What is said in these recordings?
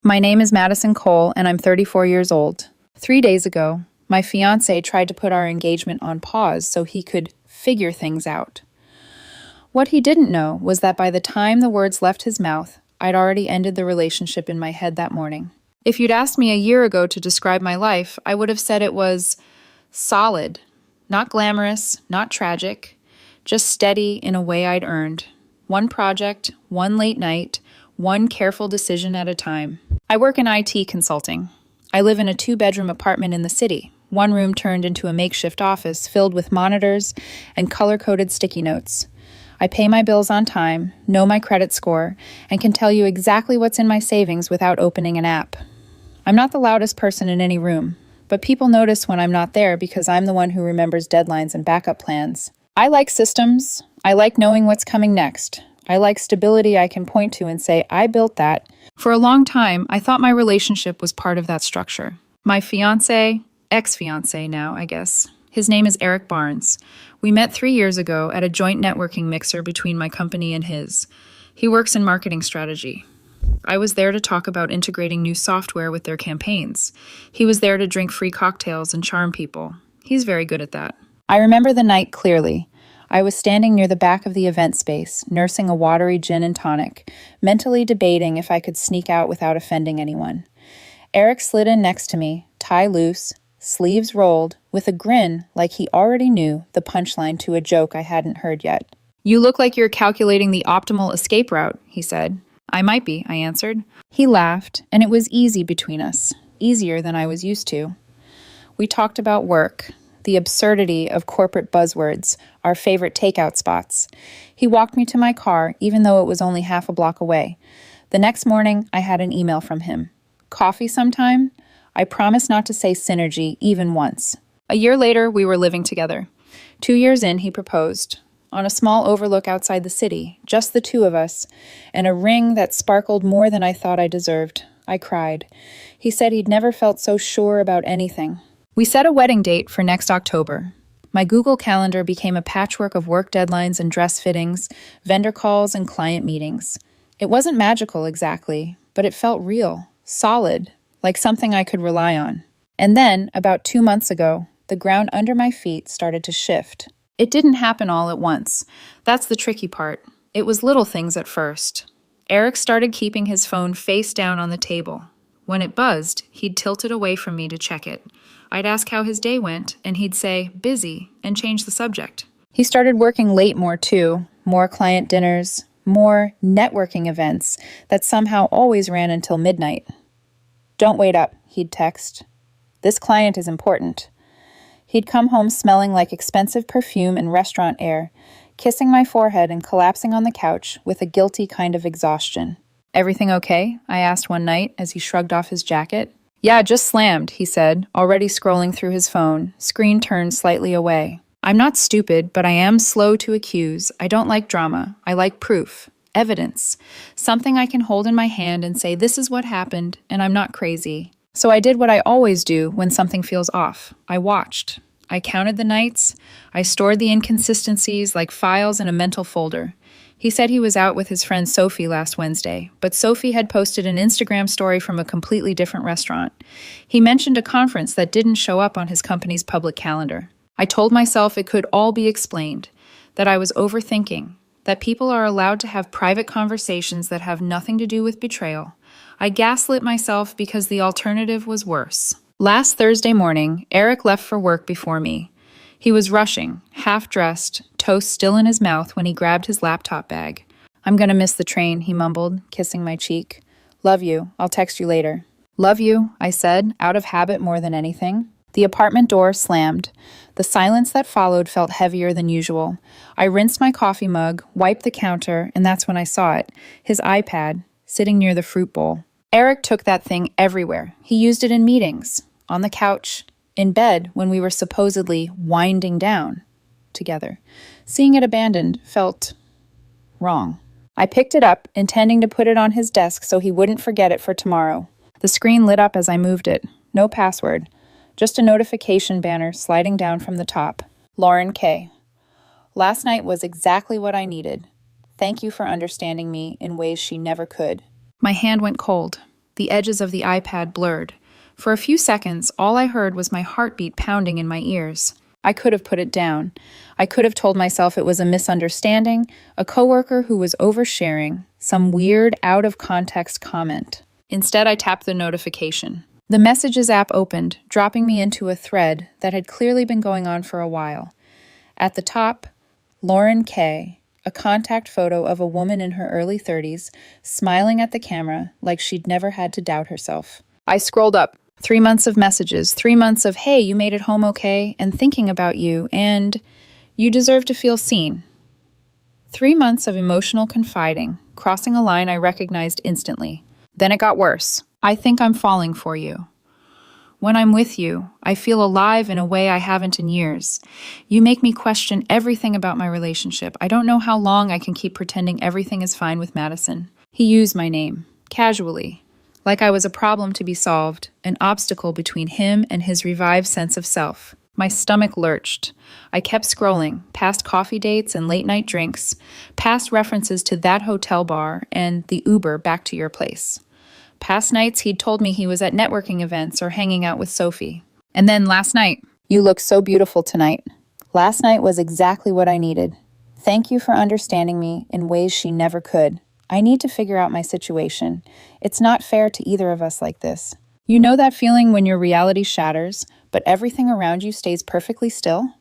My name is Madison Cole, and I'm 34 years old. 3 days ago, my fiancé tried to put our engagement on pause so he could figure things out. What he didn't know was that by the time the words left his mouth, I'd already ended the relationship in my head that morning. If you'd asked me a year ago to describe my life, I would have said it was solid, not glamorous, not tragic, just steady in a way I'd earned. One project, one late night, one careful decision at a time. I work in IT consulting. I live in a 2-bedroom apartment in the city, one room turned into a makeshift office filled with monitors and color-coded sticky notes. I pay my bills on time, know my credit score, and can tell you exactly what's in my savings without opening an app. I'm not the loudest person in any room, but people notice when I'm not there because I'm the one who remembers deadlines and backup plans. I like systems. I like knowing what's coming next. I like stability I can point to and say, I built that. For a long time, I thought my relationship was part of that structure. My fiancé, ex-fiancé now, I guess. His name is Eric Barnes. We met 3 years ago at a joint networking mixer between my company and his. He works in marketing strategy. I was there to talk about integrating new software with their campaigns. He was there to drink free cocktails and charm people. He's very good at that. I remember the night clearly. I was standing near the back of the event space, nursing a watery gin and tonic, mentally debating if I could sneak out without offending anyone. Eric slid in next to me, tie loose, sleeves rolled, with a grin like he already knew the punchline to a joke I hadn't heard yet. You look like you're calculating the optimal escape route, he said. I might be, I answered. He laughed, and it was easy between us, easier than I was used to. We talked about work, the absurdity of corporate buzzwords, our favorite takeout spots. He walked me to my car, even though it was only half a block away. The next morning, I had an email from him. Coffee sometime? I promised not to say synergy even once. A year later, we were living together. 2 years in, he proposed. On a small overlook outside the city, just the two of us, and a ring that sparkled more than I thought I deserved. I cried. He said he'd never felt so sure about anything. We set a wedding date for next October. My Google Calendar became a patchwork of work deadlines and dress fittings, vendor calls and client meetings. It wasn't magical exactly, but it felt real, solid, like something I could rely on. And then, about 2 months ago, the ground under my feet started to shift. It didn't happen all at once. That's the tricky part. It was little things at first. Eric started keeping his phone face down on the table. When it buzzed, he'd tilt it away from me to check it. I'd ask how his day went, and he'd say, busy, and change the subject. He started working late more too, more client dinners, more networking events that somehow always ran until midnight. Don't wait up, he'd text. This client is important. He'd come home smelling like expensive perfume and restaurant air, kissing my forehead and collapsing on the couch with a guilty kind of exhaustion. Everything okay? I asked one night as he shrugged off his jacket. Yeah, just slammed, he said, already scrolling through his phone, screen turned slightly away. I'm not stupid, but I am slow to accuse. I don't like drama. I like proof, evidence, something I can hold in my hand and say, this is what happened, and I'm not crazy. So I did what I always do when something feels off. I watched. I counted the nights. I stored the inconsistencies like files in a mental folder. He said he was out with his friend Sophie last Wednesday, but Sophie had posted an Instagram story from a completely different restaurant. He mentioned a conference that didn't show up on his company's public calendar. I told myself it could all be explained, that I was overthinking, that people are allowed to have private conversations that have nothing to do with betrayal. I gaslit myself because the alternative was worse. Last Thursday morning, Eric left for work before me. He was rushing, half-dressed, toast still in his mouth when he grabbed his laptop bag. I'm gonna miss the train, he mumbled, kissing my cheek. Love you. I'll text you later. Love you, I said, out of habit more than anything. The apartment door slammed. The silence that followed felt heavier than usual. I rinsed my coffee mug, wiped the counter, and that's when I saw it. His iPad, sitting near the fruit bowl. Eric took that thing everywhere. He used it in meetings, on the couch, in bed when we were supposedly winding down together. Seeing it abandoned felt wrong. I picked it up, intending to put it on his desk so he wouldn't forget it for tomorrow. The screen lit up as I moved it. No password. Just a notification banner sliding down from the top. Lauren K. Last night was exactly what I needed. Thank you for understanding me in ways she never could. My hand went cold. The edges of the iPad blurred. For a few seconds, all I heard was my heartbeat pounding in my ears. I could have put it down. I could have told myself it was a misunderstanding, a coworker who was oversharing, some weird, out-of-context comment. Instead, I tapped the notification. The Messages app opened, dropping me into a thread that had clearly been going on for a while. At the top, Lauren K., a contact photo of a woman in her early 30s, smiling at the camera like she'd never had to doubt herself. I scrolled up. 3 months of messages, 3 months of, hey, you made it home okay, and thinking about you, and you deserve to feel seen. 3 months of emotional confiding, crossing a line I recognized instantly. Then it got worse. I think I'm falling for you. When I'm with you, I feel alive in a way I haven't in years. You make me question everything about my relationship. I don't know how long I can keep pretending everything is fine with Madison. He used my name, casually, like I was a problem to be solved, an obstacle between him and his revived sense of self. My stomach lurched. I kept scrolling, past coffee dates and late-night drinks, past references to that hotel bar and the Uber back to your place. Past nights he'd told me he was at networking events or hanging out with Sophie. And then last night, you look so beautiful tonight. Last night was exactly what I needed. Thank you for understanding me in ways she never could. I need to figure out my situation. It's not fair to either of us like this. You know that feeling when your reality shatters, but everything around you stays perfectly still?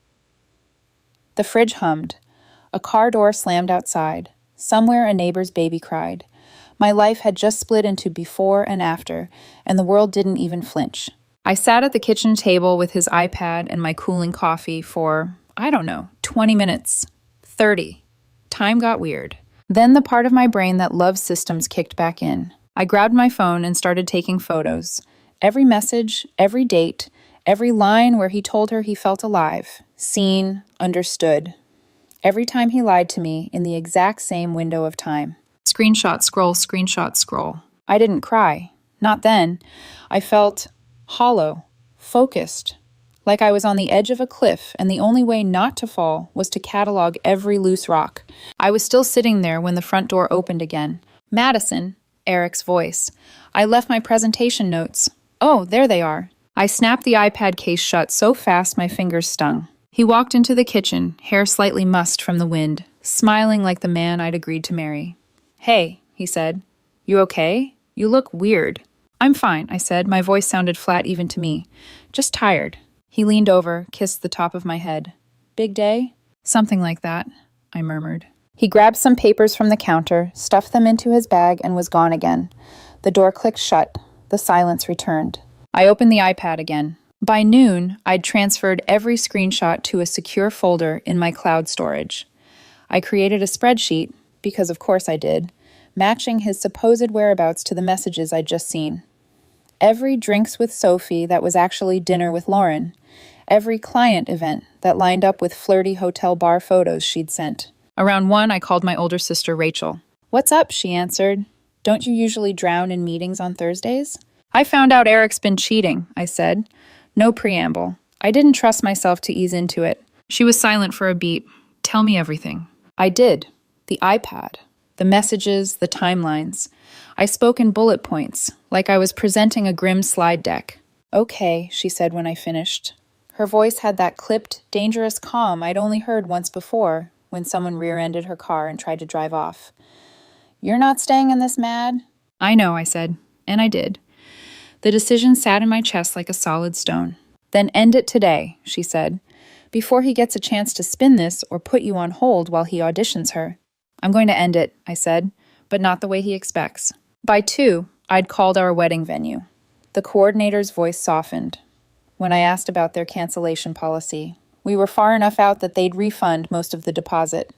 The fridge hummed. A car door slammed outside. Somewhere a neighbor's baby cried. My life had just split into before and after, and the world didn't even flinch. I sat at the kitchen table with his iPad and my cooling coffee for, 20 minutes. 30. Time got weird. Then the part of my brain that loves systems kicked back in. I grabbed my phone and started taking photos. Every message, every date, every line where he told her he felt alive, seen, understood. Every time he lied to me in the exact same window of time. Screenshot, scroll, screenshot, scroll. I didn't cry. Not then. I felt hollow, focused, like I was on the edge of a cliff, and the only way not to fall was to catalog every loose rock. I was still sitting there when the front door opened again. Madison, Eric's voice. I left my presentation notes. Oh, there they are. I snapped the iPad case shut so fast my fingers stung. He walked into the kitchen, hair slightly mussed from the wind, smiling like the man I'd agreed to marry. Hey, he said. You okay? You look weird. I'm fine, I said. My voice sounded flat even to me. Just tired. He leaned over, kissed the top of my head. Big day? Something like that, I murmured. He grabbed some papers from the counter, stuffed them into his bag, and was gone again. The door clicked shut. The silence returned. I opened the iPad again. By noon, I'd transferred every screenshot to a secure folder in my cloud storage. I created a spreadsheet, because of course I did, matching his supposed whereabouts to the messages I'd just seen. Every drinks with Sophie that was actually dinner with Lauren. Every client event that lined up with flirty hotel bar photos she'd sent. Around 1, I called my older sister Rachel. What's up, she answered. Don't you usually drown in meetings on Thursdays? I found out Eric's been cheating, I said. No preamble. I didn't trust myself to ease into it. She was silent for a beat. Tell me everything. I did. The iPad. The messages, the timelines. I spoke in bullet points, like I was presenting a grim slide deck. Okay, she said when I finished. Her voice had that clipped, dangerous calm I'd only heard once before, when someone rear-ended her car and tried to drive off. You're not staying in this, Mad? I know, I said, and I did. The decision sat in my chest like a solid stone. Then end it today, she said, before he gets a chance to spin this or put you on hold while he auditions her. I'm going to end it, I said, but not the way he expects. By 2, I'd called our wedding venue. The coordinator's voice softened when I asked about their cancellation policy. We were far enough out that they'd refund most of the deposit.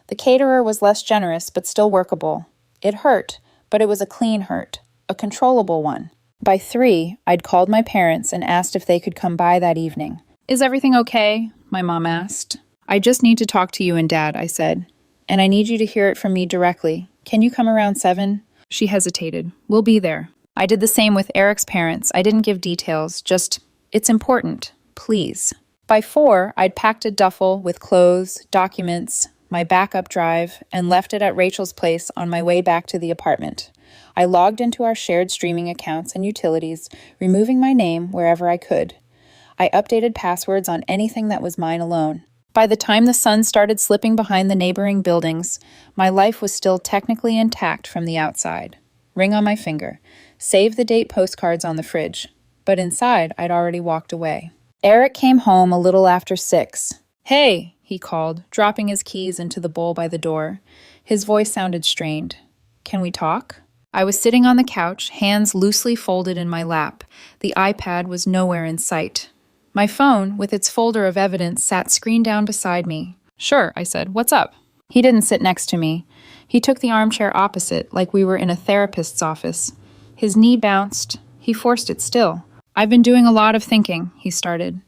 The caterer was less generous, but still workable. It hurt, but it was a clean hurt, a controllable one. By 3, I'd called my parents and asked if they could come by that evening. Is everything okay? My mom asked. I just need to talk to you and Dad, I said. And I need you to hear it from me directly. Can you come around 7? She hesitated. We'll be there. I did the same with Eric's parents. I didn't give details, just, it's important. Please. By 4, I'd packed a duffel with clothes, documents, my backup drive, and left it at Rachel's place on my way back to the apartment. I logged into our shared streaming accounts and utilities, removing my name wherever I could. I updated passwords on anything that was mine alone. By the time the sun started slipping behind the neighboring buildings, my life was still technically intact from the outside. Ring on my finger. Save the date postcards on the fridge. But inside, I'd already walked away. Eric came home a little after 6. "Hey," he called, dropping his keys into the bowl by the door. His voice sounded strained. "Can we talk?" I was sitting on the couch, hands loosely folded in my lap. The iPad was nowhere in sight. My phone, with its folder of evidence, sat screen down beside me. "Sure," I said. "What's up?" He didn't sit next to me. He took the armchair opposite, like we were in a therapist's office. His knee bounced. He forced it still. "I've been doing a lot of thinking," he started.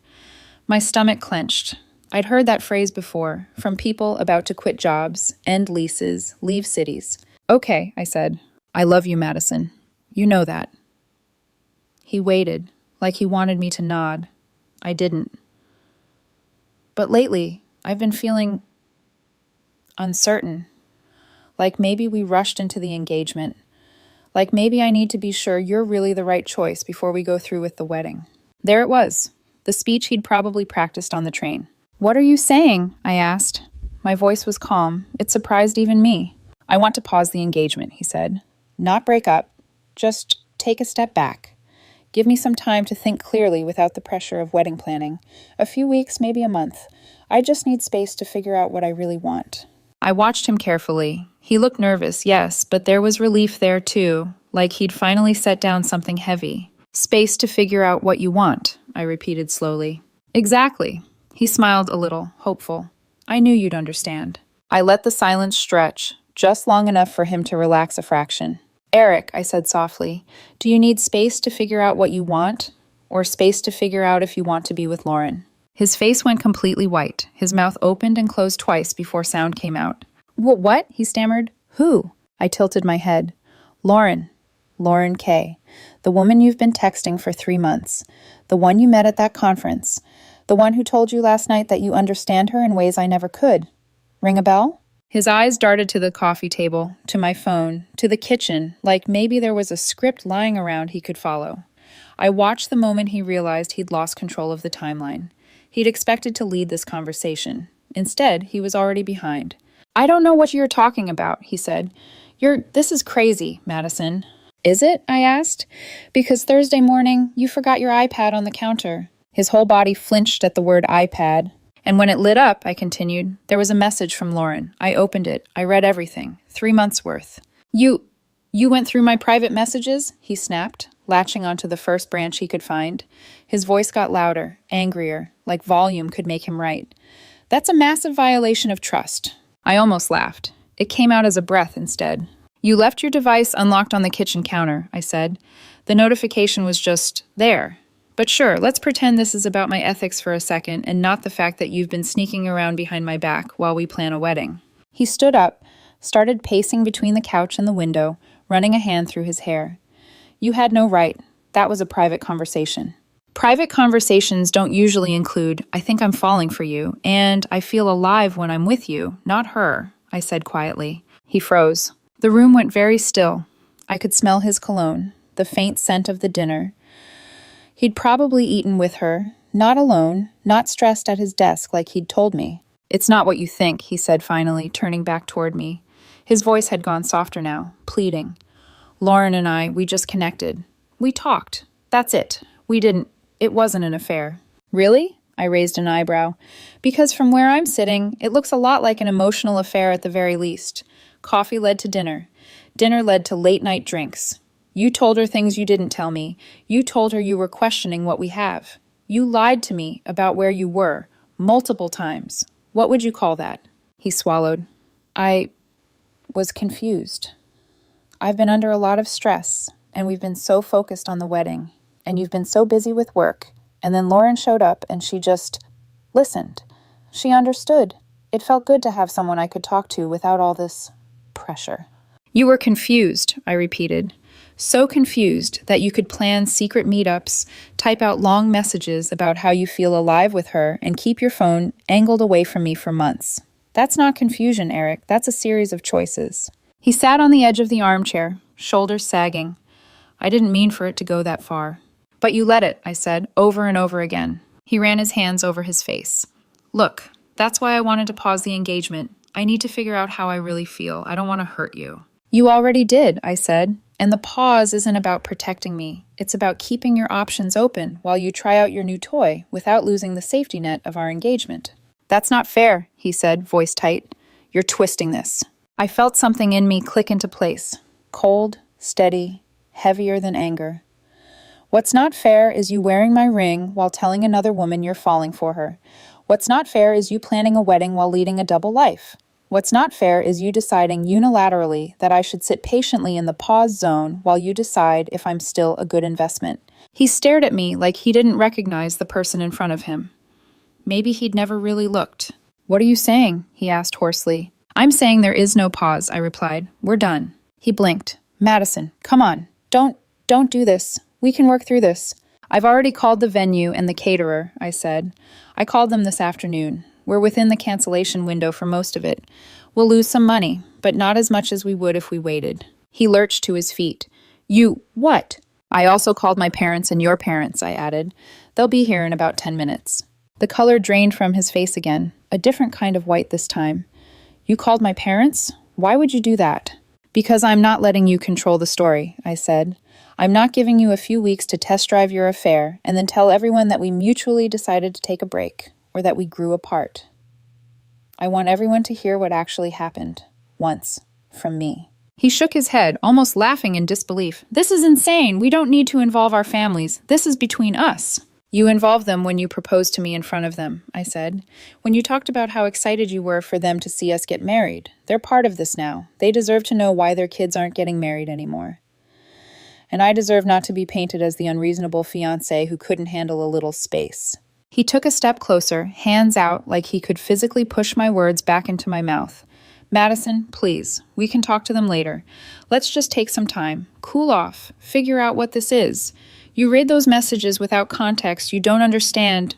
My stomach clenched. I'd heard that phrase before, from people about to quit jobs, end leases, leave cities. "Okay," I said. "I love you, Madison. You know that." He waited, like he wanted me to nod. I didn't. "But lately, I've been feeling uncertain. Like maybe we rushed into the engagement. Like maybe I need to be sure you're really the right choice before we go through with the wedding." There it was, the speech he'd probably practiced on the train. "What are you saying?" I asked. My voice was calm. It surprised even me. "I want to pause the engagement," he said. "Not break up. Just take a step back. Give me some time to think clearly without the pressure of wedding planning. A few weeks, maybe a month. I just need space to figure out what I really want." I watched him carefully. He looked nervous, yes, but there was relief there too, like he'd finally set down something heavy. "Space to figure out what you want," I repeated slowly. "Exactly." He smiled a little, hopeful. "I knew you'd understand." I let the silence stretch, just long enough for him to relax a fraction. "Eric," I said softly, "do you need space to figure out what you want, or space to figure out if you want to be with Lauren?" His face went completely white. His mouth opened and closed twice before sound came out. What?" he stammered. "Who?" I tilted my head. "Lauren. Lauren Kay. The woman you've been texting for 3 months. The one you met at that conference. The one who told you last night that you understand her in ways I never could. Ring a bell?" His eyes darted to the coffee table, to my phone, to the kitchen, like maybe there was a script lying around he could follow. I watched the moment he realized he'd lost control of the timeline. He'd expected to lead this conversation. Instead, he was already behind. "I don't know what you're talking about," he said. This is crazy, Madison." "Is it?" I asked. "Because Thursday morning, you forgot your iPad on the counter." His whole body flinched at the word iPad. "And when it lit up," I continued, "there was a message from Lauren. I opened it. I read everything. 3 months worth." You went through my private messages?" he snapped, latching onto the first branch he could find. His voice got louder, angrier, like volume could make him right. "That's a massive violation of trust." I almost laughed. It came out as a breath instead. "You left your device unlocked on the kitchen counter," I said. "The notification was just there. But sure, let's pretend this is about my ethics for a second and not the fact that you've been sneaking around behind my back while we plan a wedding." He stood up, started pacing between the couch and the window, running a hand through his hair. "You had no right. That was a private conversation." "Private conversations don't usually include, 'I think I'm falling for you,' and 'I feel alive when I'm with you,' not her," I said quietly. He froze. The room went very still. I could smell his cologne, the faint scent of the dinner. He'd probably eaten with her, not alone, not stressed at his desk like he'd told me. "It's not what you think," he said finally, turning back toward me. His voice had gone softer now, pleading. "Lauren and I, we just connected. We talked. That's it. It wasn't an affair." "Really?" I raised an eyebrow. "Because from where I'm sitting, it looks a lot like an emotional affair at the very least. Coffee led to dinner. Dinner led to late-night drinks. You told her things you didn't tell me. You told her you were questioning what we have. You lied to me about where you were, multiple times. What would you call that?" He swallowed. "I was confused. I've been under a lot of stress, and we've been so focused on the wedding, and you've been so busy with work, and then Lauren showed up and she just listened. She understood. It felt good to have someone I could talk to without all this pressure." "You were confused," I repeated. "So confused that you could plan secret meetups, type out long messages about how you feel alive with her, and keep your phone angled away from me for months. That's not confusion, Eric. That's a series of choices." He sat on the edge of the armchair, shoulders sagging. I didn't mean for it to go that far. But you let it, I said, over and over again. He ran his hands over his face. Look, that's why I wanted to pause the engagement. I need to figure out how I really feel. I don't want to hurt you. You already did, I said. And the pause isn't about protecting me. It's about keeping your options open while you try out your new toy without losing the safety net of our engagement. That's not fair, he said, voice tight. You're twisting this. I felt something in me click into place. Cold, steady, heavier than anger. What's not fair is you wearing my ring while telling another woman you're falling for her. What's not fair is you planning a wedding while leading a double life. What's not fair is you deciding unilaterally that I should sit patiently in the pause zone while you decide if I'm still a good investment. He stared at me like he didn't recognize the person in front of him. Maybe he'd never really looked. What are you saying? He asked hoarsely. I'm saying there is no pause, I replied. We're done. He blinked. Madison, come on. Don't do this. We can work through this. I've already called the venue and the caterer, I said. I called them this afternoon. We're within the cancellation window for most of it. We'll lose some money, but not as much as we would if we waited. He lurched to his feet. You, what? I also called my parents and your parents, I added. They'll be here in about 10 minutes. The color drained from his face again, a different kind of white this time. You called my parents? Why would you do that? Because I'm not letting you control the story, I said. I'm not giving you a few weeks to test drive your affair and then tell everyone that we mutually decided to take a break or that we grew apart. I want everyone to hear what actually happened, once, from me. He shook his head, almost laughing in disbelief. This is insane. We don't need to involve our families. This is between us. You involved them when you proposed to me in front of them, I said. When you talked about how excited you were for them to see us get married. They're part of this now. They deserve to know why their kids aren't getting married anymore. And I deserve not to be painted as the unreasonable fiancé who couldn't handle a little space. He took a step closer, hands out like he could physically push my words back into my mouth. Madison, please, we can talk to them later. Let's just take some time, cool off, figure out what this is. You read those messages without context, you don't understand.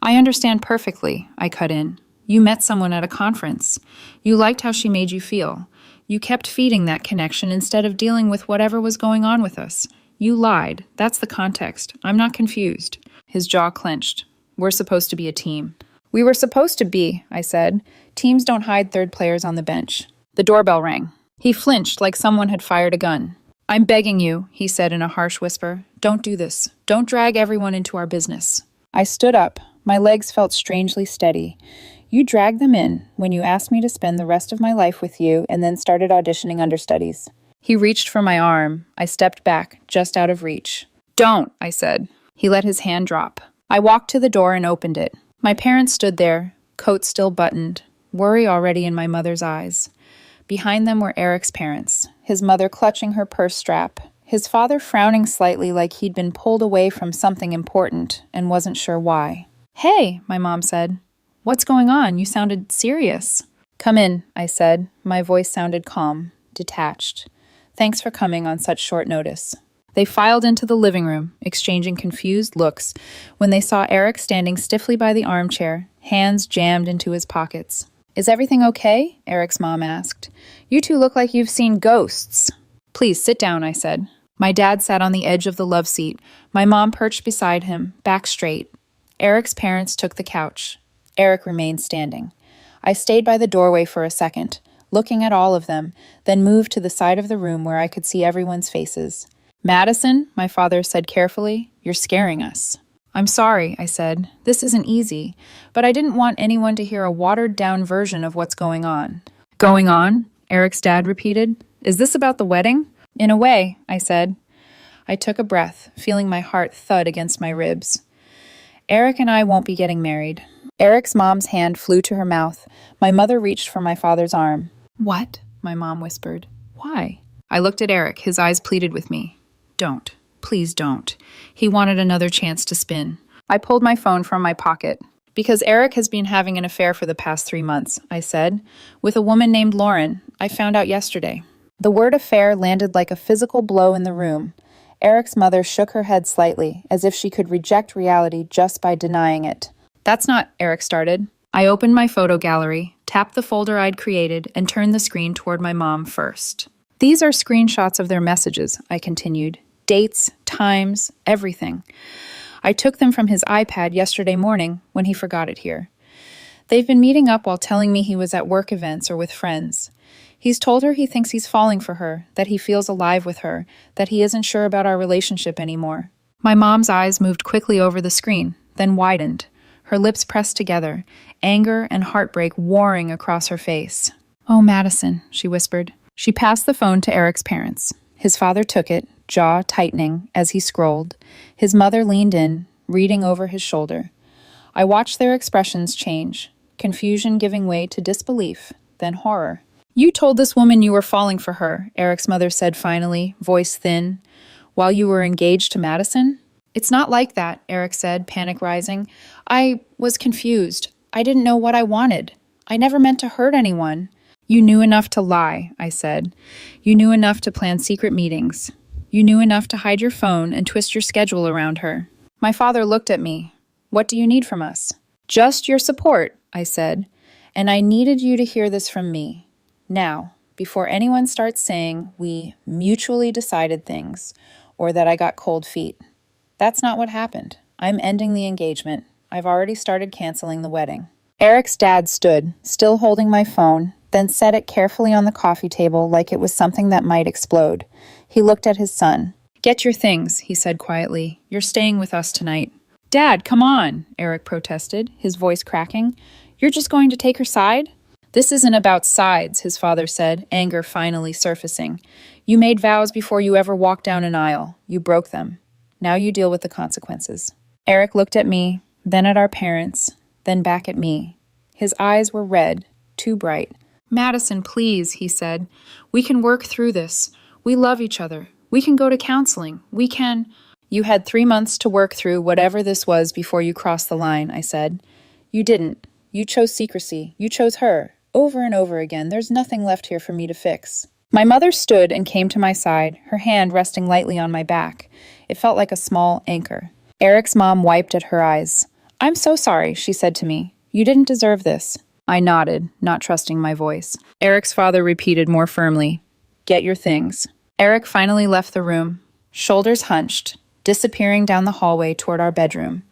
I understand perfectly, I cut in. You met someone at a conference. You liked how she made you feel. You kept feeding that connection instead of dealing with whatever was going on with us. You lied. That's the context. I'm not confused. His jaw clenched. We're supposed to be a team. We were supposed to be, I said. Teams don't hide third players on the bench. The doorbell rang. He flinched like someone had fired a gun. I'm begging you, he said in a harsh whisper. Don't do this. Don't drag everyone into our business. I stood up. My legs felt strangely steady. You dragged them in when you asked me to spend the rest of my life with you and then started auditioning understudies. He reached for my arm. I stepped back, just out of reach. Don't, I said. He let his hand drop. I walked to the door and opened it. My parents stood there, coat still buttoned, worry already in my mother's eyes. Behind them were Eric's parents, his mother clutching her purse strap, his father frowning slightly like he'd been pulled away from something important and wasn't sure why. Hey, my mom said. What's going on? You sounded serious. Come in, I said. My voice sounded calm, detached. Thanks for coming on such short notice. They filed into the living room, exchanging confused looks, when they saw Eric standing stiffly by the armchair, hands jammed into his pockets. Is everything okay? Eric's mom asked. You two look like you've seen ghosts. Please sit down, I said. My dad sat on the edge of the love seat, my mom perched beside him, back straight. Eric's parents took the couch. Eric remained standing. I stayed by the doorway for a second, looking at all of them, then moved to the side of the room where I could see everyone's faces. Madison, my father said carefully, you're scaring us. I'm sorry, I said. This isn't easy, but I didn't want anyone to hear a watered-down version of what's going on. Going on? Eric's dad repeated. Is this about the wedding? In a way, I said. I took a breath, feeling my heart thud against my ribs. Eric and I won't be getting married. Eric's mom's hand flew to her mouth. My mother reached for my father's arm. What? My mom whispered. Why? I looked at Eric. His eyes pleaded with me. Don't. Please don't. He wanted another chance to spin. I pulled my phone from my pocket. Because Eric has been having an affair for the past 3 months, I said, with a woman named Lauren. I found out yesterday. The word affair landed like a physical blow in the room. Eric's mother shook her head slightly, as if she could reject reality just by denying it. That's not, Eric started. I opened my photo gallery, tapped the folder I'd created, and turned the screen toward my mom first. These are screenshots of their messages, I continued. Dates, times, everything. I took them from his iPad yesterday morning when he forgot it here. They've been meeting up while telling me he was at work events or with friends. He's told her he thinks he's falling for her, that he feels alive with her, that he isn't sure about our relationship anymore. My mom's eyes moved quickly over the screen, then widened. Her lips pressed together, anger and heartbreak warring across her face. "Oh, Madison," she whispered. She passed the phone to Eric's parents. His father took it, jaw tightening as he scrolled. His mother leaned in, reading over his shoulder. I watched their expressions change, confusion giving way to disbelief, then horror. "You told this woman you were falling for her," Eric's mother said finally, voice thin, "while you were engaged to Madison?" "It's not like that," Eric said, panic rising. "I was confused. I didn't know what I wanted. I never meant to hurt anyone." "You knew enough to lie," I said. "You knew enough to plan secret meetings. You knew enough to hide your phone and twist your schedule around her." My father looked at me. "What do you need from us?" "Just your support," I said. "And I needed you to hear this from me. Now, before anyone starts saying we mutually decided things or that I got cold feet. That's not what happened. I'm ending the engagement. I've already started canceling the wedding." Eric's dad stood, still holding my phone, then set it carefully on the coffee table like it was something that might explode. He looked at his son. "Get your things," he said quietly. "You're staying with us tonight." "Dad, come on," Eric protested, his voice cracking. "You're just going to take her side?" "This isn't about sides," his father said, anger finally surfacing. "You made vows before you ever walked down an aisle. You broke them. Now you deal with the consequences." Eric looked at me, then at our parents, then back at me. His eyes were red, too bright. "Madison, please," he said. "We can work through this. We love each other. We can go to counseling. We can—" "You had 3 months to work through whatever this was before you crossed the line," I said. "You didn't. You chose secrecy. You chose her. Over and over again. There's nothing left here for me to fix." My mother stood and came to my side, her hand resting lightly on my back. It felt like a small anchor. Eric's mom wiped at her eyes. "I'm so sorry," she said to me. "You didn't deserve this." I nodded, not trusting my voice. Eric's father repeated more firmly, "Get your things." Eric finally left the room, shoulders hunched, disappearing down the hallway toward our bedroom.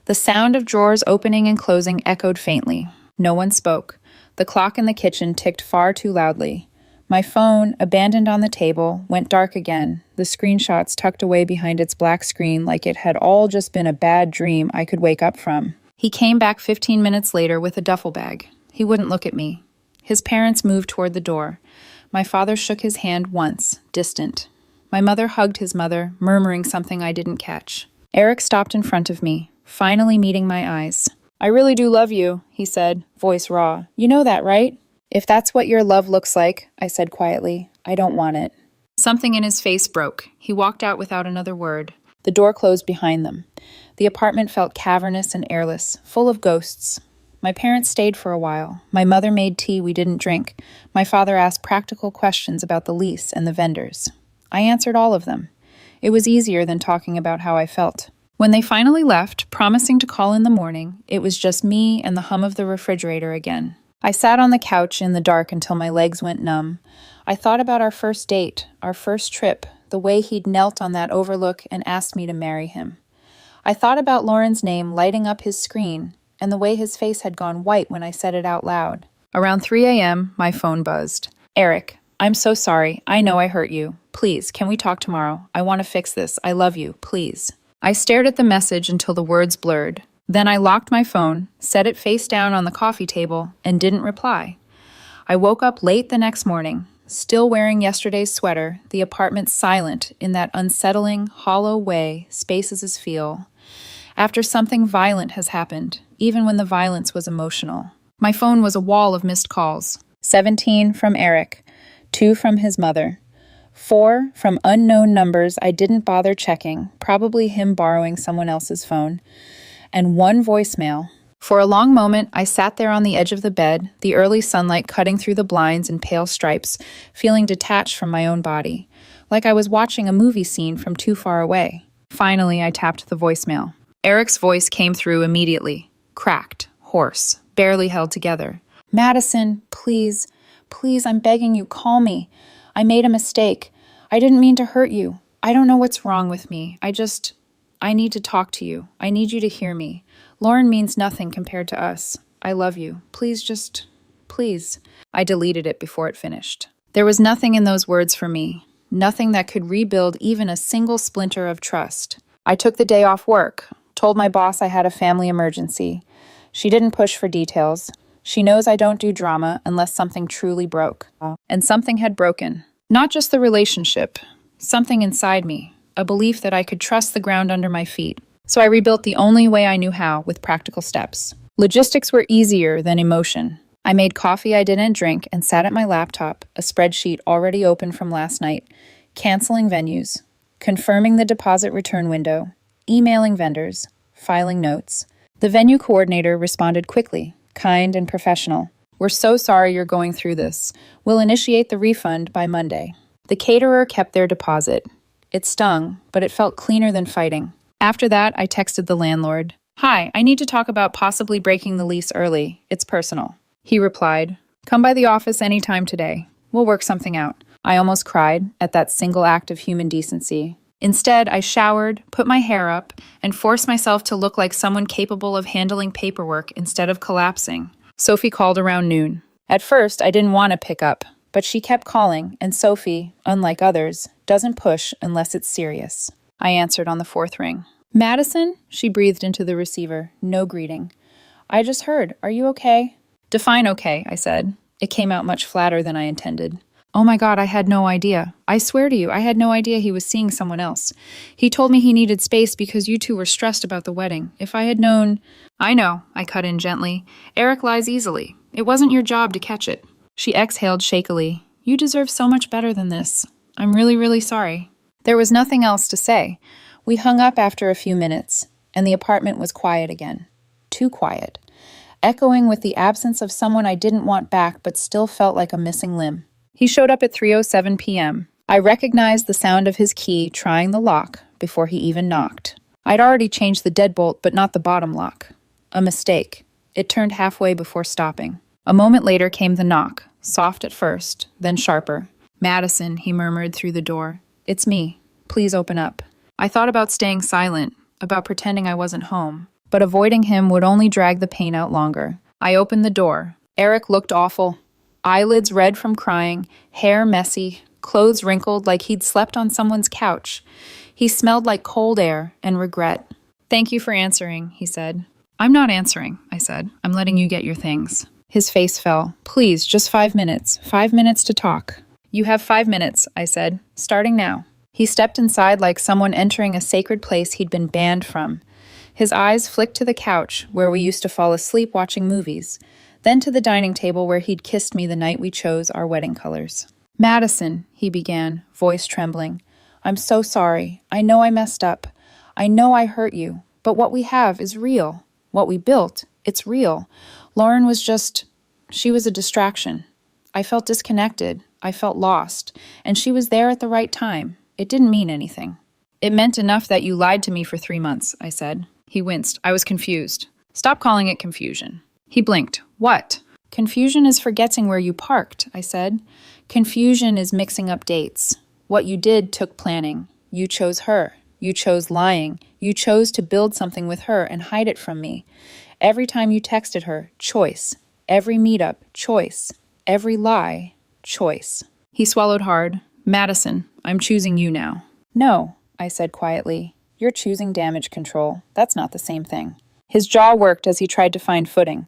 The sound of drawers opening and closing echoed faintly. No one spoke. The clock in the kitchen ticked far too loudly. My phone, abandoned on the table, went dark again, the screenshots tucked away behind its black screen like it had all just been a bad dream I could wake up from. He came back 15 minutes later with a duffel bag. He wouldn't look at me. His parents moved toward the door. My father shook his hand once, distant. My mother hugged his mother, murmuring something I didn't catch. Eric stopped in front of me, finally meeting my eyes. "I really do love you," he said, voice raw. "You know that, right?" "If that's what your love looks like," I said quietly, "I don't want it." Something in his face broke. He walked out without another word. The door closed behind them. The apartment felt cavernous and airless, full of ghosts. My parents stayed for a while. My mother made tea we didn't drink. My father asked practical questions about the lease and the vendors. I answered all of them. It was easier than talking about how I felt. When they finally left, promising to call in the morning, it was just me and the hum of the refrigerator again. I sat on the couch in the dark until my legs went numb. I thought about our first date, our first trip, the way he'd knelt on that overlook and asked me to marry him. I thought about Lauren's name lighting up his screen, and the way his face had gone white when I said it out loud. Around 3 a.m., my phone buzzed. "Eric, I'm so sorry. I know I hurt you. Please, can we talk tomorrow? I want to fix this. I love you. Please." I stared at the message until the words blurred. Then I locked my phone, set it face down on the coffee table, and didn't reply. I woke up late the next morning, still wearing yesterday's sweater, the apartment silent in that unsettling, hollow way spaces feel. After something violent has happened, even when the violence was emotional. My phone was a wall of missed calls. 17 from Eric, 2 from his mother, 4 from unknown numbers I didn't bother checking, probably him borrowing someone else's phone, and 1 voicemail. For a long moment, I sat there on the edge of the bed, the early sunlight cutting through the blinds in pale stripes, feeling detached from my own body, like I was watching a movie scene from too far away. Finally, I tapped the voicemail. Eric's voice came through immediately, cracked, hoarse, barely held together. "Madison, please, I'm begging you, call me. I made a mistake. I didn't mean to hurt you. I don't know what's wrong with me. I need to talk to you. I need you to hear me. Lauren means nothing compared to us. I love you. Please. I deleted it before it finished. There was nothing in those words for me. Nothing that could rebuild even a single splinter of trust. I took the day off work, told my boss I had a family emergency. She didn't push for details. She knows I don't do drama unless something truly broke. And something had broken. Not just the relationship. Something inside me. A belief that I could trust the ground under my feet. So I rebuilt the only way I knew how, with practical steps. Logistics were easier than emotion. I made coffee I didn't drink and sat at my laptop, a spreadsheet already open from last night, canceling venues, confirming the deposit return window, emailing vendors, filing notes. The venue coordinator responded quickly, kind and professional. We're so sorry you're going through this. We'll initiate the refund by Monday. The caterer kept their deposit. It stung, but it felt cleaner than fighting. After that, I texted the landlord. Hi, I need to talk about possibly breaking the lease early. It's personal. He replied, come by the office anytime today. We'll work something out. I almost cried at that single act of human decency. Instead, I showered, put my hair up, and forced myself to look like someone capable of handling paperwork instead of collapsing. Sophie called around noon. At first, I didn't want to pick up, but she kept calling, and Sophie, unlike others, doesn't push unless it's serious. I answered on the fourth ring. Madison? She breathed into the receiver, no greeting. I just heard. Are you okay? Define okay, I said. It came out much flatter than I intended. Oh my God, I had no idea. I swear to you, I had no idea he was seeing someone else. He told me he needed space because you two were stressed about the wedding. If I had known... I know, I cut in gently. Eric lies easily. It wasn't your job to catch it. She exhaled shakily. You deserve so much better than this. I'm really sorry. There was nothing else to say. We hung up after a few minutes, and the apartment was quiet again. Too quiet. Echoing with the absence of someone I didn't want back but still felt like a missing limb. He showed up at 3:07 p.m. I recognized the sound of his key trying the lock before he even knocked. I'd already changed the deadbolt but not the bottom lock. A mistake. It turned halfway before stopping. A moment later came the knock, soft at first, then sharper. Madison, he murmured through the door. It's me. Please open up. I thought about staying silent, about pretending I wasn't home. But avoiding him would only drag the pain out longer. I opened the door. Eric looked awful. Eyelids red from crying, hair messy, clothes wrinkled like he'd slept on someone's couch. He smelled like cold air and regret. Thank you for answering, he said. I'm not answering, I said. I'm letting you get your things. His face fell. Please, just 5 minutes. 5 minutes to talk. You have 5 minutes, I said, starting now. He stepped inside like someone entering a sacred place he'd been banned from. His eyes flicked to the couch, where we used to fall asleep watching movies, then to the dining table where he'd kissed me the night we chose our wedding colors. Madison, he began, voice trembling. I'm so sorry. I know I messed up. I know I hurt you. But what we have is real. What we built, it's real. Lauren was she was a distraction. I felt disconnected. I felt lost. And she was there at the right time. It didn't mean anything. It meant enough that you lied to me for 3 months, I said. He winced. I was confused. Stop calling it confusion. He blinked. What? Confusion is forgetting where you parked, I said. Confusion is mixing up dates. What you did took planning. You chose her. You chose lying. You chose to build something with her and hide it from me. Every time you texted her, choice. Every meetup, choice. Every lie, choice. He swallowed hard. Madison, I'm choosing you now. No, I said quietly. You're choosing damage control. That's not the same thing. His jaw worked as he tried to find footing.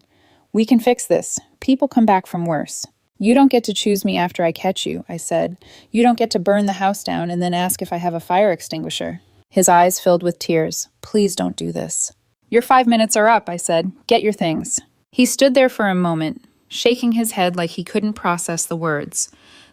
We can fix this. People come back from worse. You don't get to choose me after I catch you, I said. You don't get to burn the house down and then ask if I have a fire extinguisher. His eyes filled with tears. Please don't do this. Your 5 minutes are up, I said. Get your things. He stood there for a moment, shaking his head like he couldn't process the words.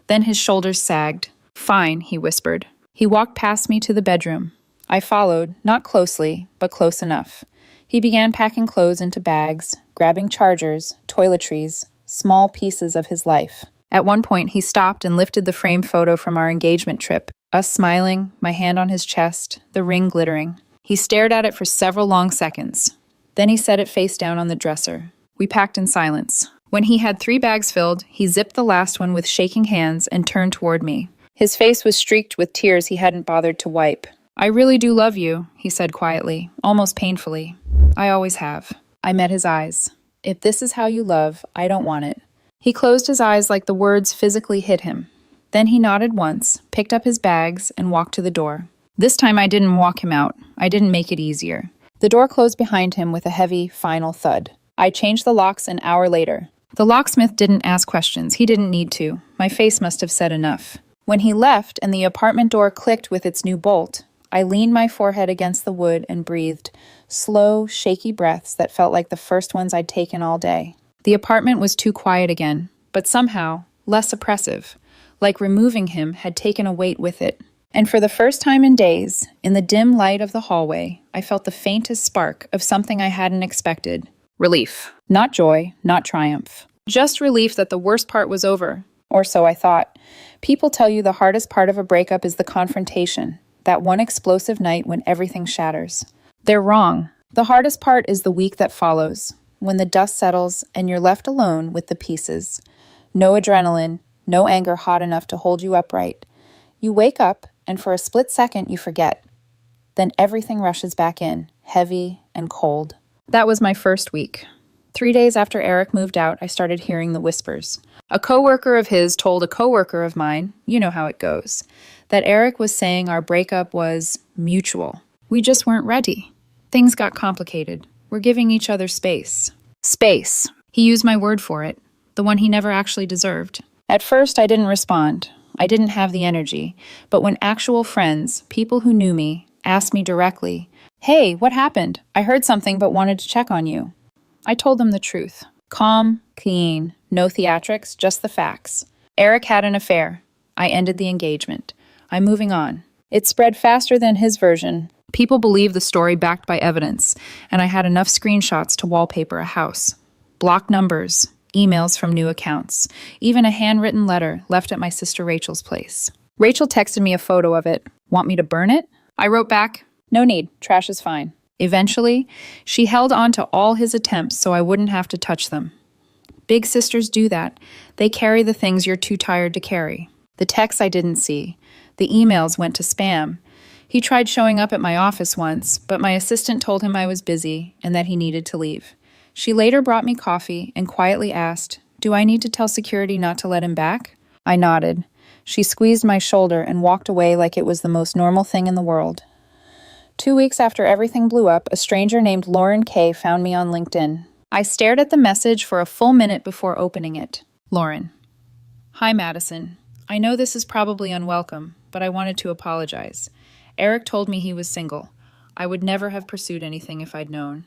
Then his shoulders sagged. Fine, he whispered. He walked past me to the bedroom. I followed, not closely, but close enough. He began packing clothes into bags, grabbing chargers, toiletries, small pieces of his life. At one point, he stopped and lifted the framed photo from our engagement trip, us smiling, my hand on his chest, the ring glittering. He stared at it for several long seconds. Then he set it face down on the dresser. We packed in silence. When he had 3 bags filled, he zipped the last one with shaking hands and turned toward me. His face was streaked with tears he hadn't bothered to wipe. "I really do love you," he said quietly, almost painfully. "I always have." I met his eyes. "If this is how you love, I don't want it." He closed his eyes like the words physically hit him. Then he nodded once, picked up his bags, and walked to the door. This time I didn't walk him out. I didn't make it easier. The door closed behind him with a heavy, final thud. I changed the locks an hour later. The locksmith didn't ask questions. He didn't need to. My face must have said enough. When he left and the apartment door clicked with its new bolt, I leaned my forehead against the wood and breathed slow, shaky breaths that felt like the first ones I'd taken all day. The apartment was too quiet again, but somehow less oppressive, like removing him had taken a weight with it. And for the first time in days, in the dim light of the hallway, I felt the faintest spark of something I hadn't expected. Relief. Not joy, not triumph. Just relief that the worst part was over. Or so I thought. People tell you the hardest part of a breakup is the confrontation, that one explosive night when everything shatters. They're wrong. The hardest part is the week that follows, when the dust settles and you're left alone with the pieces. No adrenaline, no anger hot enough to hold you upright. You wake up, and for a split second you forget. Then everything rushes back in, heavy and cold. That was my first week. 3 days after Eric moved out, I started hearing the whispers. A coworker of his told a coworker of mine, you know how it goes, that Eric was saying our breakup was mutual. We just weren't ready. Things got complicated. We're giving each other space. Space. He used my word for it, the one he never actually deserved. At first, I didn't respond. I didn't have the energy. But when actual friends, people who knew me, asked me directly, "Hey, what happened? I heard something but wanted to check on you." I told them the truth. Calm, clean, no theatrics, just the facts. Eric had an affair. I ended the engagement. I'm moving on. It spread faster than his version. People believed the story backed by evidence, and I had enough screenshots to wallpaper a house. Blocked numbers, emails from new accounts, even a handwritten letter left at my sister Rachel's place. Rachel texted me a photo of it. "Want me to burn it?" I wrote back, "No need, trash is fine." Eventually, she held on to all his attempts so I wouldn't have to touch them. Big sisters do that. They carry the things you're too tired to carry. The texts I didn't see. The emails went to spam. He tried showing up at my office once, but my assistant told him I was busy and that he needed to leave. She later brought me coffee and quietly asked, "Do I need to tell security not to let him back?" I nodded. She squeezed my shoulder and walked away like it was the most normal thing in the world. 2 weeks after everything blew up, a stranger named Lauren K. found me on LinkedIn. I stared at the message for a full minute before opening it. Lauren. "Hi, Madison. I know this is probably unwelcome, but I wanted to apologize. Eric told me he was single. I would never have pursued anything if I'd known.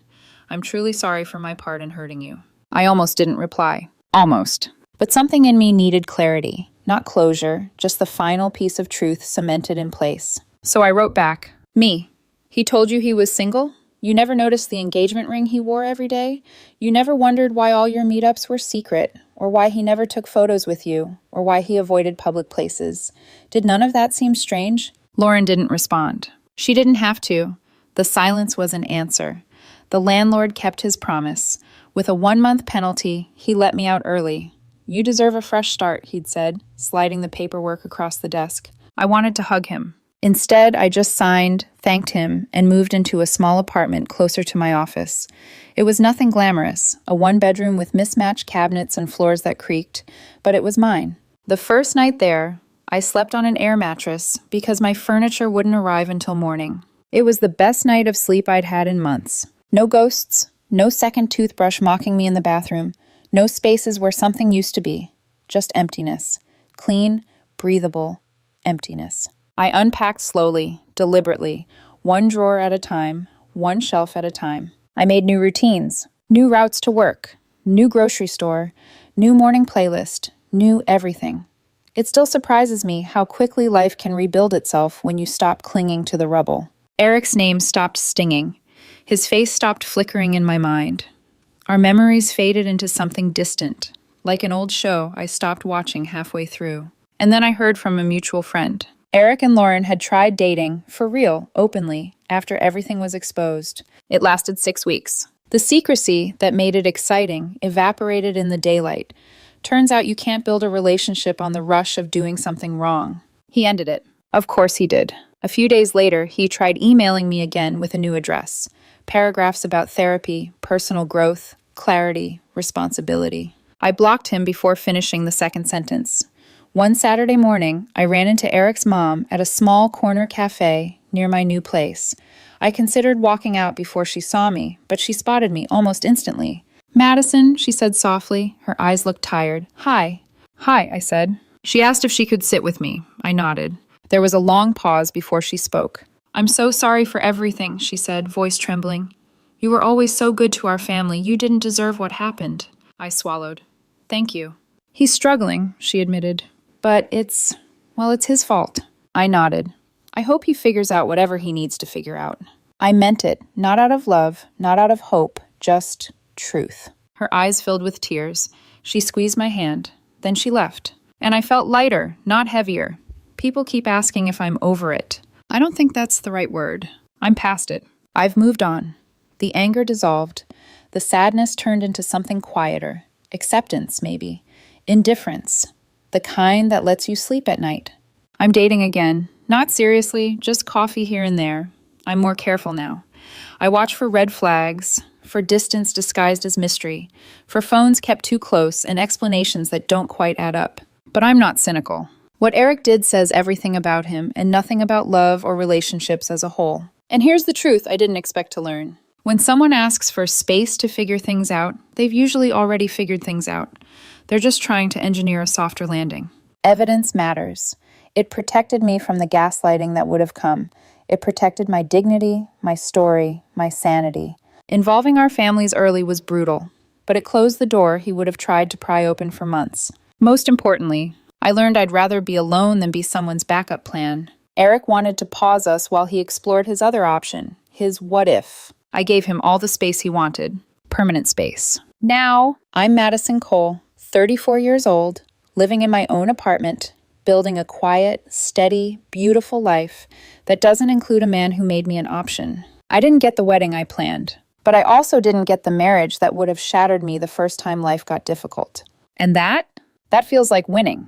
I'm truly sorry for my part in hurting you." I almost didn't reply. Almost. But something in me needed clarity. Not closure, just the final piece of truth cemented in place. So I wrote back, "Me. He told you he was single? You never noticed the engagement ring he wore every day? You never wondered why all your meetups were secret, or why he never took photos with you, or why he avoided public places? Did none of that seem strange?" Lauren didn't respond. She didn't have to. The silence was an answer. The landlord kept his promise. With a 1-month penalty, he let me out early. "You deserve a fresh start," he'd said, sliding the paperwork across the desk. I wanted to hug him. Instead, I just signed, thanked him, and moved into a small apartment closer to my office. It was nothing glamorous, a 1-bedroom with mismatched cabinets and floors that creaked, but it was mine. The first night there, I slept on an air mattress because my furniture wouldn't arrive until morning. It was the best night of sleep I'd had in months. No ghosts, no second toothbrush mocking me in the bathroom, no spaces where something used to be, just emptiness. Clean, breathable emptiness. I unpacked slowly, deliberately, one drawer at a time, one shelf at a time. I made new routines, new routes to work, new grocery store, new morning playlist, new everything. It still surprises me how quickly life can rebuild itself when you stop clinging to the rubble. Eric's name stopped stinging. His face stopped flickering in my mind. Our memories faded into something distant. Like an old show I stopped watching halfway through. And then I heard from a mutual friend. Eric and Lauren had tried dating, for real, openly, after everything was exposed. It lasted 6 weeks. The secrecy that made it exciting evaporated in the daylight. Turns out you can't build a relationship on the rush of doing something wrong. He ended it. Of course he did. A few days later, he tried emailing me again with a new address. Paragraphs about therapy, personal growth, clarity, responsibility. I blocked him before finishing the second sentence. One Saturday morning, I ran into Eric's mom at a small corner cafe near my new place. I considered walking out before she saw me, but she spotted me almost instantly. "Madison," she said softly. Her eyes looked tired. "Hi." "Hi," I said. She asked if she could sit with me. I nodded. There was a long pause before she spoke. "I'm so sorry for everything," she said, voice trembling. "You were always so good to our family. You didn't deserve what happened." I swallowed. "Thank you." "He's struggling," she admitted. "But it's his fault." I nodded. "I hope he figures out whatever he needs to figure out." I meant it, not out of love, not out of hope, just truth. Her eyes filled with tears. She squeezed my hand. Then she left. And I felt lighter, not heavier. People keep asking if I'm over it. I don't think that's the right word. I'm past it. I've moved on. The anger dissolved. The sadness turned into something quieter. Acceptance, maybe. Indifference. The kind that lets you sleep at night. I'm dating again. Not seriously, just coffee here and there. I'm more careful now. I watch for red flags, for distance disguised as mystery, for phones kept too close and explanations that don't quite add up. But I'm not cynical. What Eric did says everything about him and nothing about love or relationships as a whole. And here's the truth I didn't expect to learn. When someone asks for space to figure things out, they've usually already figured things out. They're just trying to engineer a softer landing. Evidence matters. It protected me from the gaslighting that would have come. It protected my dignity, my story, my sanity. Involving our families early was brutal, but it closed the door he would have tried to pry open for months. Most importantly, I learned I'd rather be alone than be someone's backup plan. Eric wanted to pause us while he explored his other option, his what if. I gave him all the space he wanted, permanent space. Now, I'm Madison Cole, 34 years old, living in my own apartment, building a quiet, steady, beautiful life that doesn't include a man who made me an option. I didn't get the wedding I planned, but I also didn't get the marriage that would have shattered me the first time life got difficult. And that feels like winning.